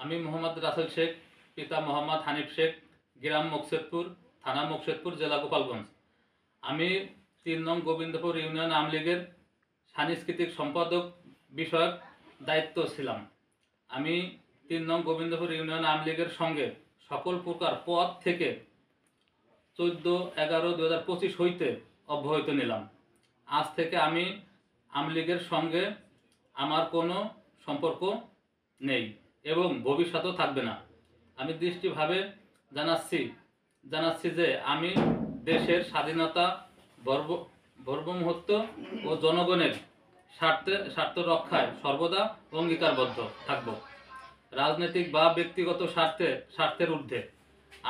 আমি মোহাম্মদ রাসেল শেখ, পিতা মোহাম্মদ হানিফ শেখ, গ্রাম মোকসেদপুর, থানা মোকসেদপুর, জেলা গোপালগঞ্জ। আমি ৩ নং গোবিন্দপুর ইউনিয়ন আওয়ামী লীগের সাংস্কৃতিক সম্পাদক বিষয়ক দায়িত্ব ছিলাম। আমি ৩ নং গোবিন্দপুর ইউনিয়ন আওয়ামী লীগের সঙ্গে সকল প্রকার পদ থেকে 14/11/2025 হইতে অব্যাহতি নিলাম। আজ থেকে আমি আওয়ামী লীগের সঙ্গে আমার কোনো সম্পর্ক নেই এবং ভবিষ্যতেও থাকবে না। আমি দৃষ্টিভাবে জানাচ্ছি যে আমি দেশের স্বাধীনতা, সার্বভৌমত্ব ও জনগণের স্বার্থ রক্ষায় সর্বদা অঙ্গীকারবদ্ধ থাকব। রাজনৈতিক বা ব্যক্তিগত স্বার্থের ঊর্ধ্বে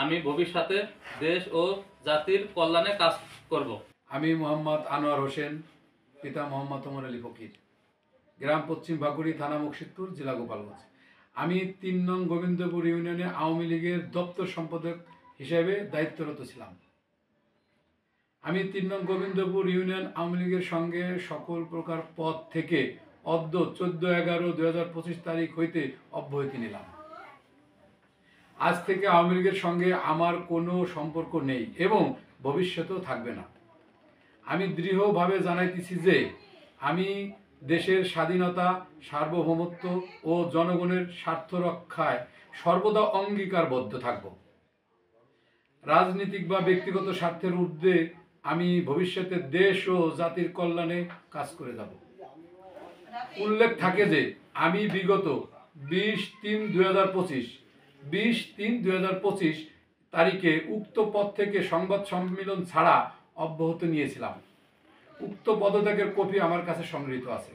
আমি ভবিষ্যতে দেশ ও জাতির কল্যাণে কাজ করব। আমি মোহাম্মদ আনোয়ার হোসেন, পিতা মোহাম্মদ ওমর আলী ফকির, গ্রাম পশ্চিম ভাকুড়ি, থানা মুকসিদপুর, জেলা গোপালগঞ্জ। আমি ৩ নং গোবিন্দপুর ইউনিয়নে আওয়ামী লীগের দপ্তর সম্পাদক হিসেবে দায়িত্বরত ছিলাম। আমি ৩ নং গোবিন্দপুর ইউনিয়ন আওয়ামী লীগের সঙ্গে সকল প্রকার পদ থেকে অদ্য 14/11/2025 তারিখ হইতে অব্যাহতি নিলাম। আজ থেকে আওয়ামী লীগের সঙ্গে আমার কোনো সম্পর্ক নেই এবং ভবিষ্যতেও থাকবে না। আমি দৃঢ়ভাবে জানাইতেছি যে আমি দেশের স্বাধীনতা, সার্বভৌমত্ব ও জনগণের স্বার্থ রক্ষায় সর্বদা অঙ্গীকারবদ্ধ থাকব। রাজনৈতিক বা ব্যক্তিগত স্বার্থের ঊর্ধ্বে আমি ভবিষ্যতে দেশ ও জাতির কল্যাণে কাজ করে যাব। উল্লেখ থাকে যে আমি বিগত 20/3/2025 তারিখে উক্ত পদ থেকে সংবাদ সম্মেলন ছাড়া অব্যাহতি নিয়েছিলাম। উক্ত পদত্যাগের কপি আমার কাছে সংগৃহীত আছে।